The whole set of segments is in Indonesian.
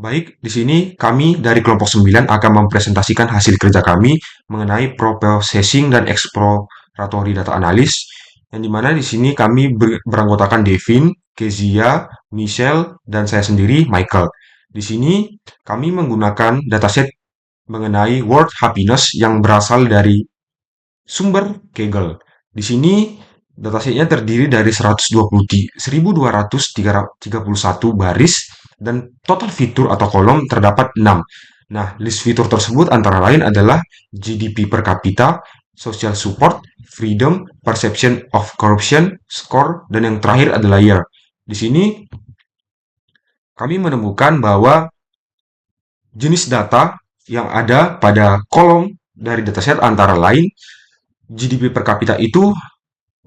Baik, di sini kami dari kelompok 9 akan mempresentasikan hasil kerja kami mengenai processing dan exploratory data analysis, yang dimana di sini kami beranggotakan Devin, Kezia, Michelle, dan saya sendiri, Michael. Di sini kami menggunakan dataset mengenai world happiness yang berasal dari sumber Kaggle. Di sini datasetnya terdiri dari 1231 baris dan total fitur atau kolom terdapat 6. Nah, list fitur tersebut antara lain adalah GDP per kapita, social support, freedom, perception of corruption, score, dan yang terakhir adalah year. Di sini kami menemukan bahwa jenis data yang ada pada kolom dari dataset antara lain GDP per kapita itu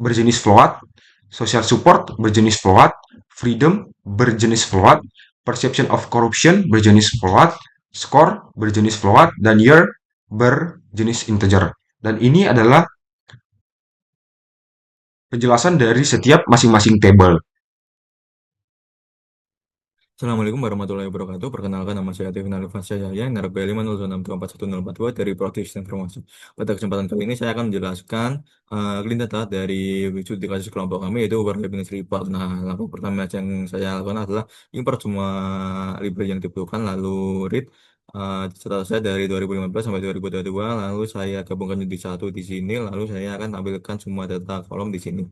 berjenis float, social support berjenis float, freedom berjenis float, perception of corruption berjenis float, score berjenis float, dan year berjenis integer. Dan ini adalah penjelasan dari setiap masing-masing table. Assalamualaikum warahmatullahi wabarakatuh. Perkenalkan nama saya Devin Alifansyah Yahya, NRB 50162410412 dari Sistem Informasi. Pada kesempatan kali ini saya akan menjelaskan clean data dari studi kasus kelompok kami yaitu Overlapping Report. Nah, langkah pertama yang saya lakukan adalah import semua library yang dibutuhkan, lalu read data saya dari 2015 sampai 2022, lalu saya gabungkan jadi satu di sini, lalu saya akan tampilkan semua data kolom di sini.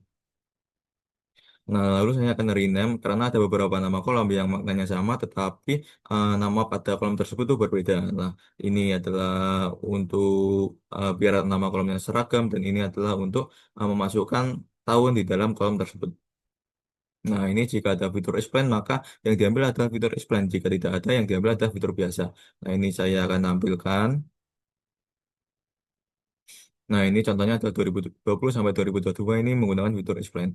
Nah, lalu saya akan rename karena ada beberapa nama kolom yang maknanya sama, tetapi nama pada kolom tersebut itu berbeda. Nah, ini adalah untuk biar nama kolomnya seragam, dan ini adalah untuk memasukkan tahun di dalam kolom tersebut. Nah, ini jika ada fitur explain, maka yang diambil adalah fitur explain. Jika tidak ada, yang diambil adalah fitur biasa. Nah, ini saya akan tampilkan. Nah, ini contohnya adalah 2020 sampai 2022 ini menggunakan fitur explain.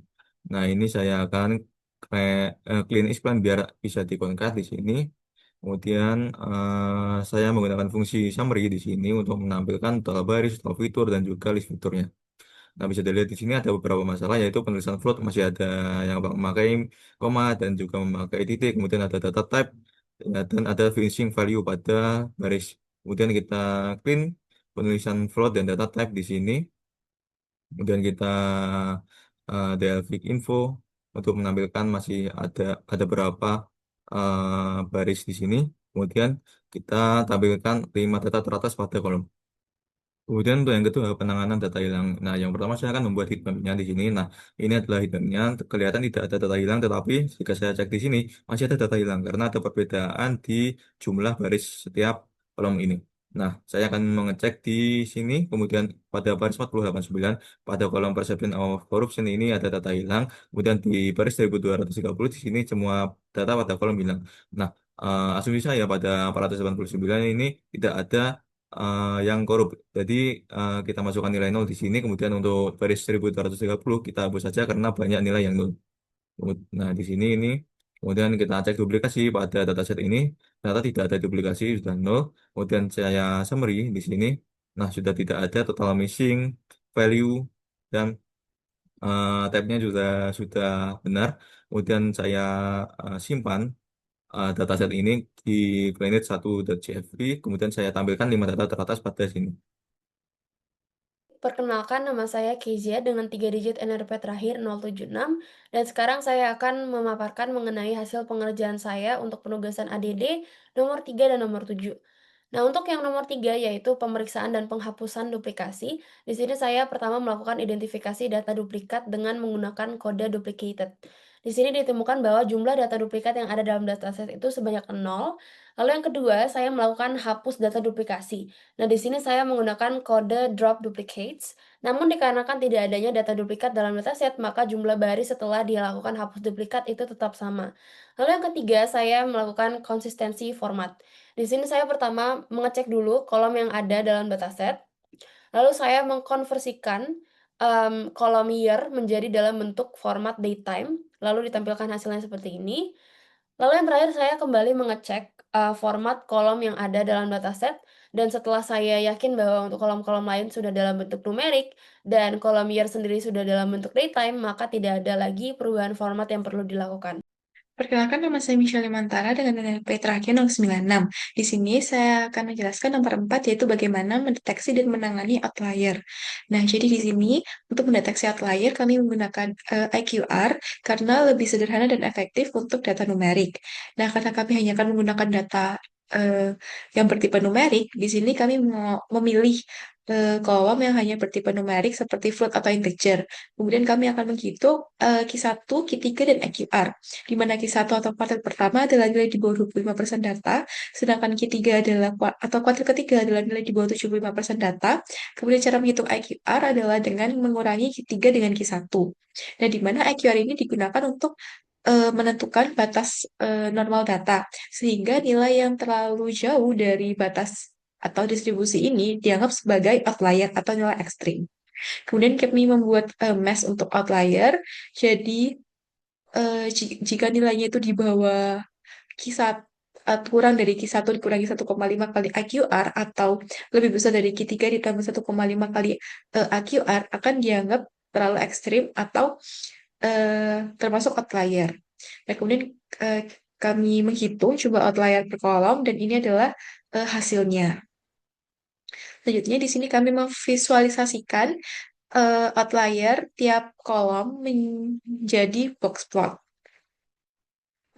Nah, ini saya akan clean explain biar bisa dikonkat di sini. Kemudian saya menggunakan fungsi summary di sini untuk menampilkan total baris, total fitur, dan juga list fiturnya. Nah, bisa dilihat di sini ada beberapa masalah, yaitu penulisan float masih ada yang memakai koma dan juga memakai titik. Kemudian ada data type ya, dan ada finishing value pada baris. Kemudian kita clean penulisan float dan data type di sini. Kemudian kita delvik info untuk menampilkan masih ada berapa baris di sini. Kemudian kita tampilkan 5 data teratas pada kolom. Kemudian untuk yang kedua, penanganan data hilang. Nah, yang pertama saya akan membuat heatmap-nya di sini. Nah, ini adalah heatmap-nya. Kelihatan tidak ada data hilang, tetapi jika saya cek di sini masih ada data hilang karena ada perbedaan di jumlah baris setiap kolom ini. Nah, saya akan mengecek di sini, kemudian pada baris 489, pada kolom perception of corruption ini ada data hilang, kemudian di baris 1230 di sini semua data pada kolom hilang. Nah, asumsi saya pada 489 ini tidak ada yang korup. Jadi kita masukkan nilai nol di sini, kemudian untuk baris 1230 kita hapus saja karena banyak nilai yang nol. Nah, di sini ini kemudian kita cek duplikasi pada dataset ini, ternyata tidak ada duplikasi, sudah nol. Kemudian saya summary di sini. Nah, sudah tidak ada total missing value, dan tab-nya juga sudah benar. Kemudian saya simpan dataset ini di planet1.jfp, kemudian saya tampilkan 5 data teratas pada sini. Perkenalkan, nama saya Kezia dengan 3 digit NRP terakhir 076, dan sekarang saya akan memaparkan mengenai hasil pengerjaan saya untuk penugasan ADD nomor 3 dan nomor 7. Nah, untuk yang nomor 3 yaitu pemeriksaan dan penghapusan duplikasi. Di sini saya pertama melakukan identifikasi data duplikat dengan menggunakan kode duplicated. Di sini ditemukan bahwa jumlah data duplikat yang ada dalam dataset itu sebanyak 0. Lalu yang kedua, saya melakukan hapus data duplikasi. Nah, di sini saya menggunakan kode drop duplicates. Namun dikarenakan tidak adanya data duplikat dalam dataset, maka jumlah baris setelah dilakukan hapus duplikat itu tetap sama. Lalu yang ketiga, saya melakukan konsistensi format. Di sini saya pertama mengecek dulu kolom yang ada dalam dataset, lalu saya mengkonversikan kolom year menjadi dalam bentuk format datetime, lalu ditampilkan hasilnya seperti ini. Lalu yang terakhir saya kembali mengecek format kolom yang ada dalam dataset, dan setelah saya yakin bahwa untuk kolom-kolom lain sudah dalam bentuk numerik dan kolom year sendiri sudah dalam bentuk datetime, maka tidak ada lagi perubahan format yang perlu dilakukan. Perkenalkan, nama saya Michelle Mantara dengan NNP terakhir 096. Di sini saya akan menjelaskan nomor 4, yaitu bagaimana mendeteksi dan menangani outlier. Nah, jadi di sini untuk mendeteksi outlier kami menggunakan IQR karena lebih sederhana dan efektif untuk data numerik. Nah, karena kami hanya akan menggunakan data yang bertipe numerik, di sini kami memilih kolom yang hanya bertipe numerik seperti float atau integer. Kemudian kami akan menghitung Q1, Q3, dan EQR, di mana Q1 atau kuartil pertama adalah nilai di bawah 25% data, sedangkan Q3 adalah atau kuartil ketiga adalah nilai di bawah 75% data. Kemudian cara menghitung IQR adalah dengan mengurangi Q3 dengan Q1. Nah, di mana IQR ini digunakan untuk menentukan batas normal data, sehingga nilai yang terlalu jauh dari batas atau distribusi ini dianggap sebagai outlier atau nilai ekstrim. Kemudian kami membuat mesh untuk outlier, jadi jika nilainya itu di bawah Q1, kurang dari Q1 dikurangi 1,5 kali AQR atau lebih besar dari Q3 ditambah 1,5 kali AQR akan dianggap terlalu ekstrim atau termasuk outlier. Nah, kemudian eh, kami menghitung jumlah outlier per kolom dan ini adalah hasilnya. Selanjutnya di sini kami memvisualisasikan outlier tiap kolom menjadi box plot.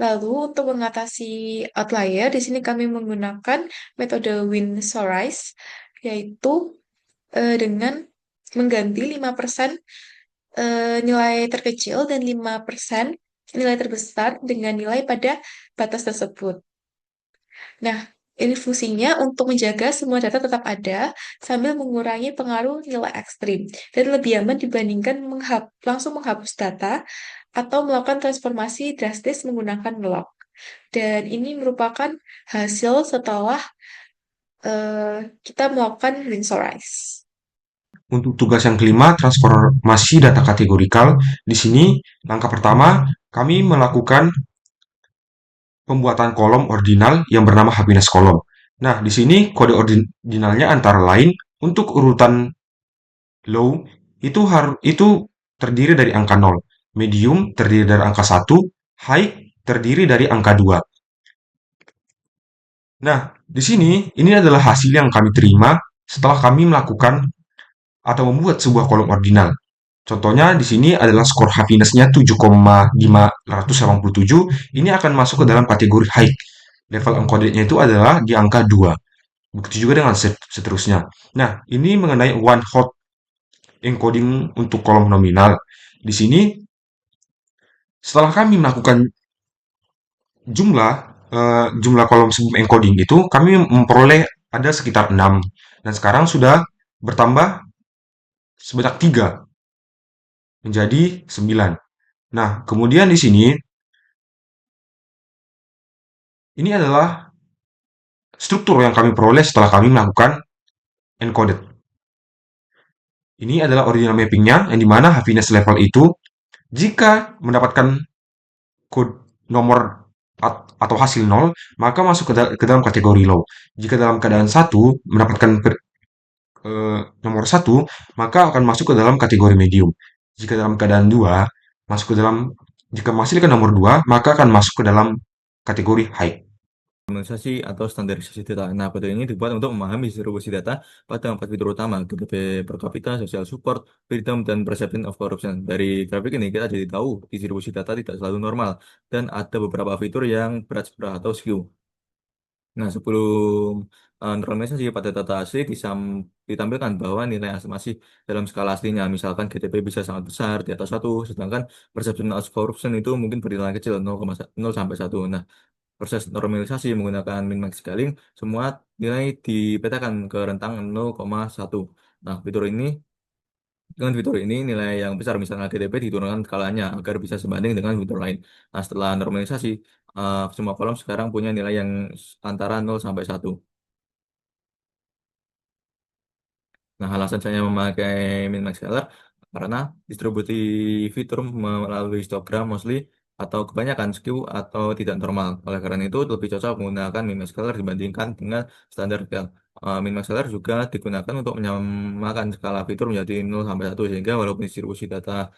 Lalu untuk mengatasi outlier, di sini kami menggunakan metode Win-Sorize, yaitu dengan mengganti 5% nilai terkecil dan 5% nilai terbesar dengan nilai pada batas tersebut. Nah, ini fungsinya untuk menjaga semua data tetap ada sambil mengurangi pengaruh nilai ekstrim dan lebih aman dibandingkan langsung menghapus data atau melakukan transformasi drastis menggunakan log. Dan ini merupakan hasil setelah kita melakukan Win-Sorize. Untuk tugas yang kelima, transformasi data kategorikal. Di sini, langkah pertama, kami melakukan pembuatan kolom ordinal yang bernama happiness kolom. Nah, di sini kode ordinalnya antara lain untuk urutan low itu terdiri dari angka 0, medium terdiri dari angka 1, high terdiri dari angka 2. Nah, di sini ini adalah hasil yang kami terima setelah kami melakukan atau membuat sebuah kolom ordinal. Contohnya di sini adalah skor happiness-nya 7,587. Ini akan masuk ke dalam kategori high. Level encoded-nya itu adalah di angka 2. Begitu juga dengan seterusnya. Nah, ini mengenai one hot encoding untuk kolom nominal. Di sini, setelah kami melakukan jumlah jumlah kolom sebelum encoding itu, kami memperoleh ada sekitar 6. Dan sekarang sudah bertambah sebanyak 3 menjadi 9. Nah, kemudian di sini ini adalah struktur yang kami peroleh setelah kami melakukan encoded. Ini adalah original mappingnya, yang dimana happiness level itu jika mendapatkan kode nomor atau hasil 0, maka masuk ke dalam kategori low. Jika dalam keadaan 1 mendapatkan nomor 1, maka akan masuk ke dalam kategori medium. Jika dalam keadaan 2, jika masih ke nomor 2, maka akan masuk ke dalam kategori high. Normalisasi atau standarisasi data. Nah, metode ini dibuat untuk memahami distribusi data pada 4 fitur utama, GDP per kapita, social support, freedom, dan perception of corruption. Dari grafik ini kita jadi tahu distribusi data tidak selalu normal dan ada beberapa fitur yang berat sebelah atau skew. Nah, sebelum normalisasi pada data asli ditampilkan bahwa nilai masih dalam skala aslinya. Misalkan GDP bisa sangat besar di atas 1, sedangkan perception of corruption itu mungkin bernilai kecil 0 sampai 1. Nah, proses normalisasi menggunakan min-max scaling, semua nilai dipetakan ke rentang 0,1. Nah, dengan fitur ini nilai yang besar misalnya GDP diturunkan skalanya agar bisa sebanding dengan fitur lain. Nah, setelah normalisasi, semua kolom sekarang punya nilai yang antara 0 sampai 1. Nah, alasan saya memakai min-max scaler karena distribusi fitur melalui histogram mostly atau kebanyakan skew atau tidak normal. Oleh karena itu, lebih cocok menggunakan min-max scaler dibandingkan dengan standar scale. Min-max scaler juga digunakan untuk menyamakan skala fitur menjadi 0 sampai 1 sehingga walaupun distribusi data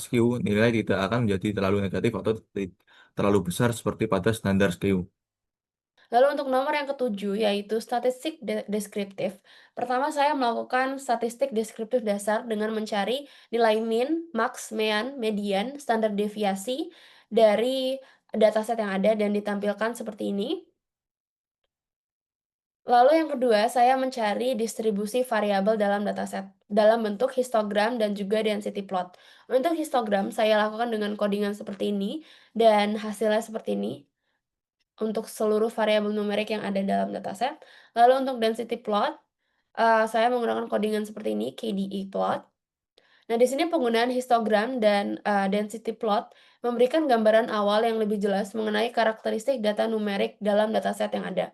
skew, nilai tidak akan menjadi terlalu negatif atau terlalu besar seperti pada standar SKIU. Lalu untuk nomor yang ketujuh yaitu statistik deskriptif. Pertama saya melakukan statistik deskriptif dasar dengan mencari nilai min, max, mean, median, standar deviasi dari dataset yang ada dan ditampilkan seperti ini. Lalu yang kedua, saya mencari distribusi variabel dalam dataset dalam bentuk histogram dan juga density plot. Untuk histogram saya lakukan dengan codingan seperti ini dan hasilnya seperti ini untuk seluruh variabel numerik yang ada dalam dataset. Lalu untuk density plot, saya menggunakan codingan seperti ini, KDE plot. Nah, di sini penggunaan histogram dan density plot memberikan gambaran awal yang lebih jelas mengenai karakteristik data numerik dalam dataset yang ada.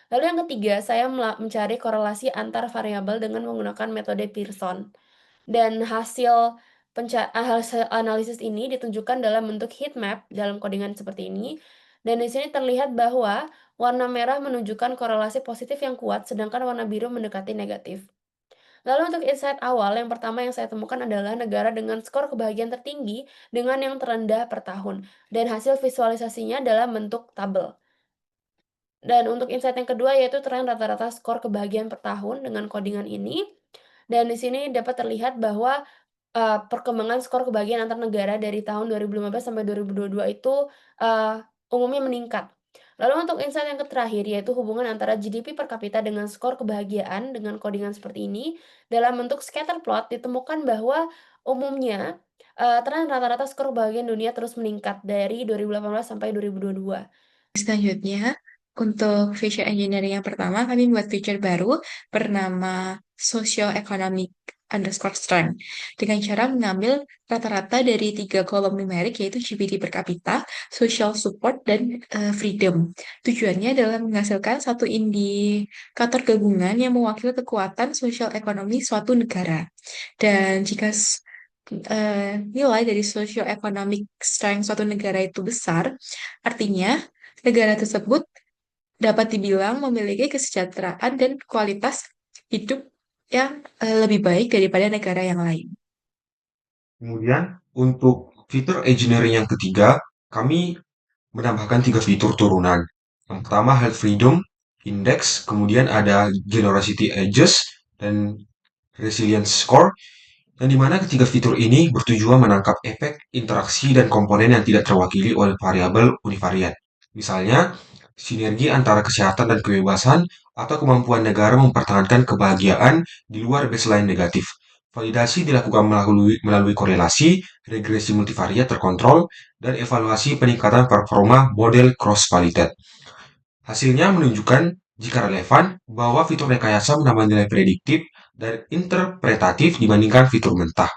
Lalu yang ketiga, saya mencari korelasi antar variabel dengan menggunakan metode Pearson. Dan hasil analisis ini ditunjukkan dalam bentuk heat map dalam codingan seperti ini. Dan di sini terlihat bahwa warna merah menunjukkan korelasi positif yang kuat, sedangkan warna biru mendekati negatif. Lalu untuk insight awal, yang pertama yang saya temukan adalah negara dengan skor kebahagiaan tertinggi dengan yang terendah per tahun. Dan hasil visualisasinya dalam bentuk tabel. Dan untuk insight yang kedua yaitu tren rata-rata skor kebahagiaan per tahun dengan codingan ini. Dan di sini dapat terlihat bahwa, perkembangan skor kebahagiaan antar negara dari tahun 2015 sampai 2022 itu, umumnya meningkat. Lalu untuk insight yang terakhir yaitu hubungan antara GDP per kapita dengan skor kebahagiaan dengan codingan seperti ini, dalam bentuk scatter plot ditemukan bahwa umumnya, tren rata-rata skor kebahagiaan dunia terus meningkat dari 2018 sampai 2022. Selanjutnya, untuk feature engineering yang pertama, kami buat feature baru bernama Socioeconomic underscore strength dengan cara mengambil rata-rata dari 3 kolom numerik yaitu GDP per kapita, social support, dan freedom. Tujuannya adalah menghasilkan satu indikator gabungan yang mewakili kekuatan sosial ekonomi suatu negara. Dan jika nilai dari socioeconomic strength suatu negara itu besar, artinya negara tersebut dapat dibilang memiliki kesejahteraan dan kualitas hidup yang lebih baik daripada negara yang lain. Kemudian untuk fitur engineering yang ketiga, kami menambahkan 3 fitur turunan. Yang pertama Health Freedom Index, kemudian ada Generosity Edges, dan Resilience Score, yang dimana ketiga fitur ini bertujuan menangkap efek interaksi dan komponen yang tidak terwakili oleh variabel univariat. Misalnya, sinergi antara kesehatan dan kebebasan atau kemampuan negara mempertahankan kebahagiaan di luar baseline negatif. Validasi dilakukan melalui korelasi, regresi multivariat terkontrol, dan evaluasi peningkatan performa model cross-validated. Hasilnya menunjukkan, jika relevan, bahwa fitur rekayasa menambah nilai prediktif dan interpretatif dibandingkan fitur mentah.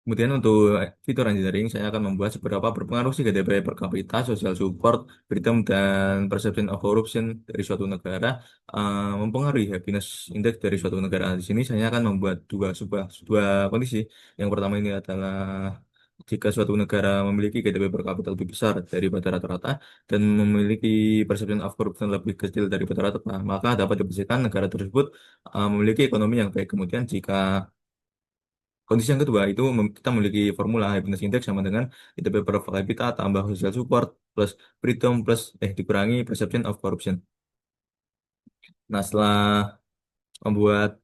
Kemudian untuk fitur engineering, saya akan membuat seberapa berpengaruh sih GDP per kapita, social support, freedom, dan perception of corruption dari suatu negara mempengaruhi happiness index dari suatu negara. Di sini saya akan membuat dua kondisi. Yang pertama ini adalah jika suatu negara memiliki GDP per kapita lebih besar daripada rata-rata dan memiliki perception of corruption lebih kecil daripada rata-rata, maka dapat dipastikan negara tersebut memiliki ekonomi yang baik. Kemudian jika kondisi yang kedua itu kita memiliki formula happiness index sama dengan GDP per kapita tambah social support plus freedom plus dikurangi perception of corruption. Nah, setelah membuat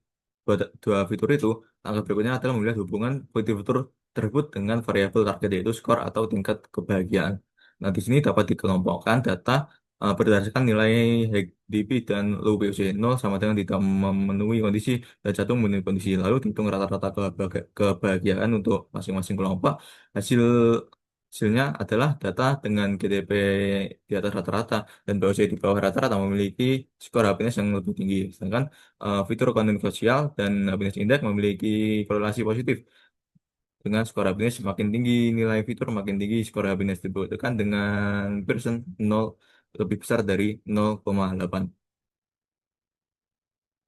dua fitur itu, langkah berikutnya adalah melihat hubungan fitur tersebut dengan variabel target yaitu skor atau tingkat kebahagiaan. Nah, di sini dapat dikelompokkan data berdasarkan nilai HDP dan low POC 0 sama dengan tidak memenuhi kondisi dan 1 memenuhi kondisi. Lalu dihitung rata-rata kebahagiaan untuk masing-masing kelompok. Hasilnya adalah data dengan GDP di atas rata-rata dan POC di bawah rata-rata memiliki skor happiness yang lebih tinggi. Sedangkan fitur ekonomi sosial dan happiness index memiliki korelasi positif. Dengan skor happiness semakin tinggi nilai fitur, makin tinggi skor happiness dibutuhkan dengan persen 0 lebih besar dari 0,8.